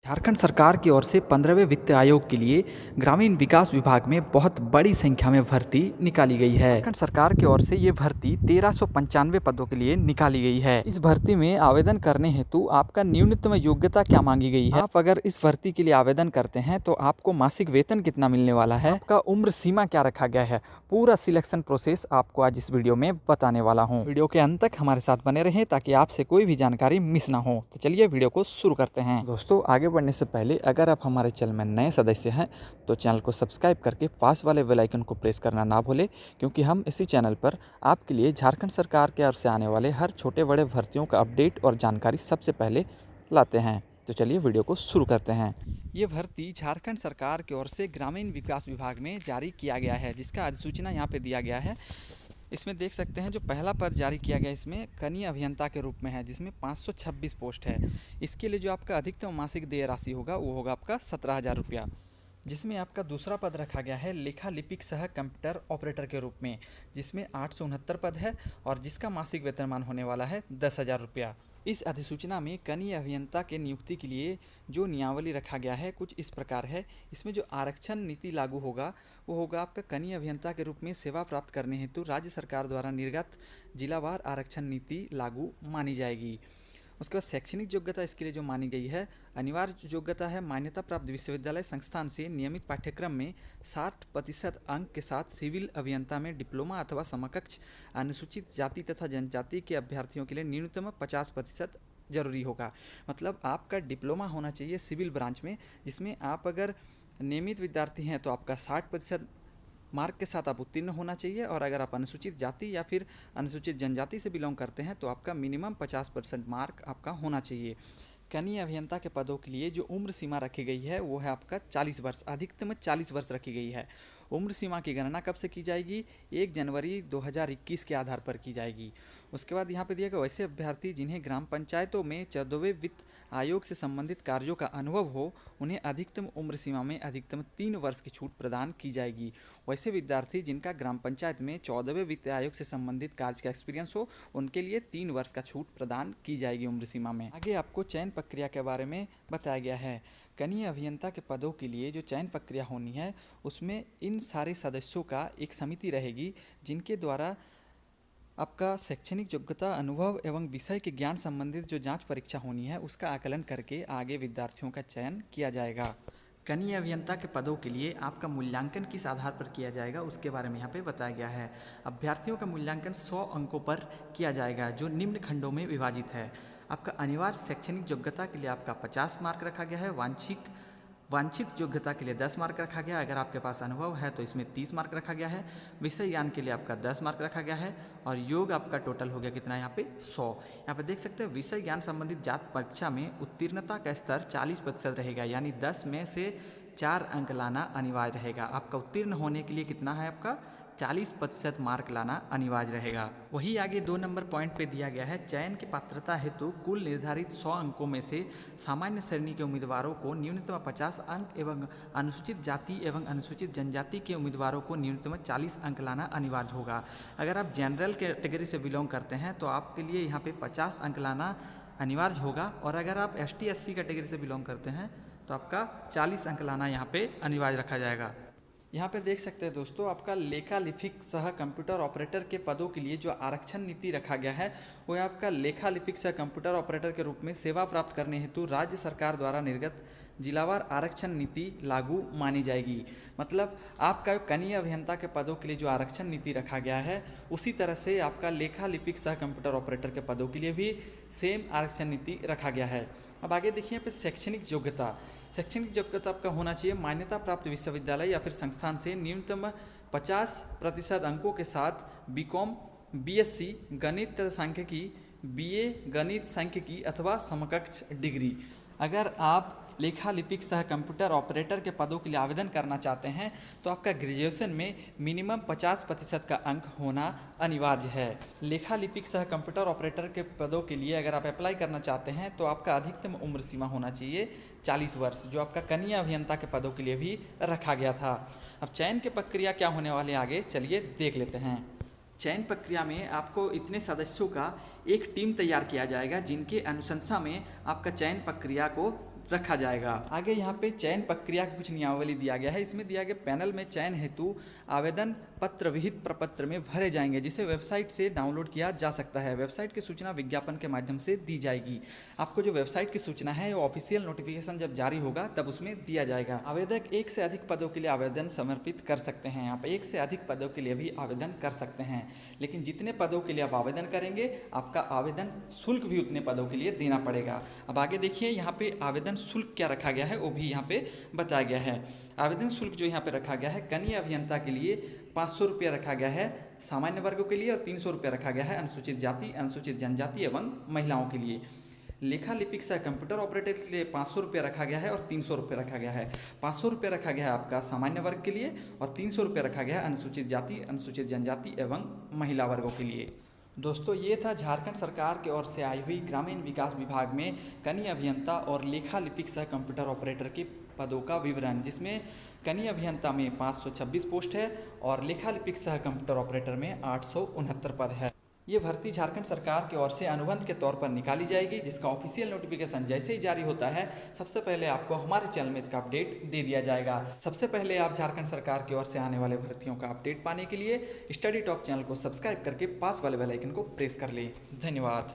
झारखंड सरकार की ओर से 15वें वित्त आयोग के लिए ग्रामीण विकास विभाग में बहुत बड़ी संख्या में भर्ती निकाली गई है। झारखंड सरकार की ओर से ये भर्ती 1395 पदों के लिए निकाली गई है। इस भर्ती में आवेदन करने हेतु आपका न्यूनतम योग्यता क्या मांगी गई है? आप अगर इस भर्ती के लिए आवेदन करते हैं तो आपको मासिक वेतन कितना मिलने वाला है, आपका उम्र सीमा क्या रखा गया है, पूरा सिलेक्शन प्रोसेस आपको आज इस वीडियो में बताने वाला हूँ। वीडियो के अंत तक हमारे साथ बने रहें ताकि आपसे कोई भी जानकारी मिस ना हो। तो चलिए वीडियो को शुरू करते हैं। दोस्तों, आगे बढ़ने से पहले अगर आप हमारे चैनल में नए सदस्य हैं तो चैनल को सब्सक्राइब करके पास वाले बेल आइकन को प्रेस करना ना भूलें, क्योंकि हम इसी चैनल पर आपके लिए झारखंड सरकार की ओर से आने वाले हर छोटे बड़े भर्तियों का अपडेट और जानकारी सबसे पहले लाते हैं। तो चलिए वीडियो को शुरू करते हैं। ये भर्ती झारखंड सरकार की ओर से ग्रामीण विकास विभाग में जारी किया गया है, जिसका अधिसूचना यहाँ पे दिया गया है। इसमें देख सकते हैं जो पहला पद जारी किया गया इसमें कनीय अभियंता के रूप में है, जिसमें 526 पोस्ट है। इसके लिए जो आपका अधिकतम मासिक देय राशि होगा वो होगा आपका 17,000 रुपया। जिसमें आपका दूसरा पद रखा गया है लेखा लिपिक सह कंप्यूटर ऑपरेटर के रूप में, जिसमें 869 पद है और जिसका मासिक वेतनमान होने वाला है 10,000 रुपया। इस अधिसूचना में कनीय अभियंता के नियुक्ति के लिए जो नियमावली रखा गया है कुछ इस प्रकार है। इसमें जो आरक्षण नीति लागू होगा वो होगा आपका कनीय अभियंता के रूप में सेवा प्राप्त करने हेतु राज्य सरकार द्वारा निर्गत जिलावार आरक्षण नीति लागू मानी जाएगी। उसके बाद शैक्षणिक योग्यता इसके लिए जो मानी गई है, अनिवार्य योग्यता है मान्यता प्राप्त विश्वविद्यालय संस्थान से नियमित पाठ्यक्रम में 60% अंक के साथ सिविल अभियंता में डिप्लोमा अथवा समकक्ष अनुसूचित जाति तथा जनजाति के अभ्यर्थियों के लिए न्यूनतम 50% जरूरी होगा। मतलब आपका डिप्लोमा होना चाहिए सिविल ब्रांच में, जिसमें आप अगर नियमित विद्यार्थी हैं तो आपका 60% मार्क के साथ आप उत्तीर्ण होना चाहिए, और अगर आप अनुसूचित जाति या फिर अनुसूचित जनजाति से बिलोंग करते हैं तो आपका मिनिमम 50% मार्क आपका होना चाहिए। कनीय अभियंता के पदों के लिए जो उम्र सीमा रखी गई है वो है आपका 40 वर्ष, अधिकतम 40 वर्ष रखी गई है। उम्र सीमा की गणना कब से की जाएगी? 1 जनवरी 2021 के आधार पर की जाएगी। उसके बाद यहाँ पे दिया गया वैसे अभ्यर्थी जिन्हें ग्राम पंचायतों में 14वें वित्त आयोग से संबंधित कार्यों का अनुभव हो, उन्हें अधिकतम उम्र सीमा में अधिकतम 3 वर्ष की छूट प्रदान की जाएगी। वैसे विद्यार्थी जिनका ग्राम पंचायत में 14वें वित्त आयोग से संबंधित कार्य का एक्सपीरियंस हो, उनके लिए 3 वर्ष का छूट प्रदान की जाएगी उम्र सीमा में। आगे आपको चयन प्रक्रिया के बारे में बताया गया है। कनीय अभियंता के पदों के लिए जो चयन प्रक्रिया होनी है उसमें इन सारे सदस्यों का एक समिति रहेगी, जिनके द्वारा आपका शैक्षणिक योग्यता, अनुभव एवं विषय के ज्ञान संबंधित जो जांच परीक्षा होनी है उसका आकलन करके आगे विद्यार्थियों का चयन किया जाएगा। कनीय अभियंता के पदों के लिए आपका मूल्यांकन किस आधार पर किया जाएगा उसके बारे में यहाँ पे बताया गया है। अभ्यर्थियों का मूल्यांकन 100 अंकों पर किया जाएगा, जो निम्न खंडों में विभाजित है। आपका अनिवार्य शैक्षणिक योग्यता के लिए आपका 50 मार्क रखा गया है। वांछित योग्यता के लिए 10 मार्क रखा गया है। अगर आपके पास अनुभव है तो इसमें 30 मार्क रखा गया है। विषय ज्ञान के लिए आपका 10 मार्क रखा गया है, और योग आपका टोटल हो गया कितना यहाँ पे 100। यहाँ पे देख सकते हैं विषय ज्ञान संबंधित जात परीक्षा में उत्तीर्णता का स्तर 40% रहेगा, यानी 10 में से 4 अंक लाना अनिवार्य रहेगा। आपका उत्तीर्ण होने के लिए कितना है, आपका 40% मार्क लाना अनिवार्य रहेगा। वही आगे 2 नंबर पॉइंट पे दिया गया है, चयन की पात्रता हेतु कुल निर्धारित 100 अंकों में से सामान्य श्रेणी के उम्मीदवारों को न्यूनतम 50 अंक एवं अनुसूचित जाति एवं अनुसूचित जनजाति के उम्मीदवारों को न्यूनतम 40 अंक लाना अनिवार्य होगा। अगर आप जनरल कैटेगरी से बिलोंग करते हैं तो आपके लिए यहाँ पे 50 अंक लाना अनिवार्य होगा, और अगर आप ST SC कैटेगरी से बिलोंग करते हैं तो आपका 40 अंक लाना यहाँ पे अनिवार्य रखा जाएगा। यहाँ पे देख सकते हैं दोस्तों, आपका लेखा लिपिक सह कंप्यूटर ऑपरेटर के पदों के लिए जो आरक्षण नीति रखा गया है वो है आपका लेखा लिपिक सह कंप्यूटर ऑपरेटर के रूप में सेवा प्राप्त करने हेतु राज्य सरकार द्वारा निर्गत जिलावार आरक्षण नीति लागू मानी जाएगी। मतलब आपका कनीय अभियंता के पदों के लिए जो आरक्षण नीति रखा गया है उसी तरह से आपका लेखा लिपिक सह कंप्यूटर ऑपरेटर के पदों के लिए भी सेम आरक्षण नीति रखा गया है। अब आगे देखिए यहाँ पे शैक्षणिक योग्यता। शैक्षणिक योग्यता आपका होना चाहिए मान्यता प्राप्त विश्वविद्यालय या फिर संस्थान से न्यूनतम 50% अंकों के साथ BCom, BSc गणित तथा सांख्यिकी, BA गणित सांख्यिकी अथवा समकक्ष डिग्री। अगर आप लेखा लिपिक सह कंप्यूटर ऑपरेटर के पदों के लिए आवेदन करना चाहते हैं तो आपका ग्रेजुएशन में मिनिमम 50% का अंक होना अनिवार्य है। लेखा लिपिक सह कंप्यूटर ऑपरेटर के पदों के लिए अगर आप अप्लाई करना चाहते हैं तो आपका अधिकतम उम्र सीमा होना चाहिए 40 वर्ष, जो आपका कनीय अभियंता के पदों के लिए भी रखा गया था। अब चयन की प्रक्रिया क्या होने वाली आगे चलिए देख लेते हैं। चयन प्रक्रिया में आपको इतने सदस्यों का एक टीम तैयार किया जाएगा, जिनके अनुशंसा में आपका चयन प्रक्रिया को रखा जाएगा। आगे यहाँ पे चयन प्रक्रिया की कुछ नियमावली दिया गया है। इसमें दिया गया पैनल में चयन हेतु आवेदन पत्र विहित प्रपत्र में भरे जाएंगे, जिसे वेबसाइट से डाउनलोड किया जा सकता है। वेबसाइट की सूचना विज्ञापन के माध्यम से दी जाएगी। आपको जो वेबसाइट की सूचना है वो ऑफिशियल नोटिफिकेशन जब जारी होगा तब उसमें दिया जाएगा। आवेदक एक से अधिक पदों के लिए आवेदन समर्पित कर सकते हैं। यहाँ पे एक से अधिक पदों के लिए भी आवेदन कर सकते हैं, लेकिन जितने पदों के लिए आप आवेदन करेंगे आपका आवेदन शुल्क भी उतने पदों के लिए देना पड़ेगा। अब आगे देखिए यहाँ पे आवेदन शुल्क क्या रखा गया है वो भी यहाँ पे बताया गया है। आवेदन शुल्क जो यहाँ पे रखा गया है, कनीय अभियंता के लिए 500 रुपया रखा गया है सामान्य वर्गों के लिए, और 300 रुपया रखा गया है अनुसूचित जाति, अनुसूचित जनजाति एवं महिलाओं के लिए। लेखा लिपिक सह कंप्यूटर ऑपरेटर के लिए 500 रुपया रखा गया है और 300 रुपया रखा गया है। 500 रुपया रखा गया है आपका सामान्य वर्ग के लिए और 300 रुपया रखा गया है अनुसूचित जाति, अनुसूचित जनजाति एवं महिला वर्गों के लिए। दोस्तों, ये था झारखंड सरकार की ओर से आई हुई ग्रामीण विकास विभाग में कनीय अभियंता और लेखा लिपिक सह कंप्यूटर ऑपरेटर के पदों का विवरण, जिसमें कनीय अभियंता में 526 पोस्ट है और लेखा लिपिक सह कंप्यूटर ऑपरेटर में 869 पद है। ये भर्ती झारखंड सरकार की ओर से अनुबंध के तौर पर निकाली जाएगी, जिसका ऑफिशियल नोटिफिकेशन जैसे ही जारी होता है सबसे पहले आपको हमारे चैनल में इसका अपडेट दे दिया जाएगा। सबसे पहले आप झारखंड सरकार की ओर से आने वाले भर्तियों का अपडेट पाने के लिए स्टडी टॉप चैनल को सब्सक्राइब करके पास वाले बेल आइकन को प्रेस कर लें। धन्यवाद।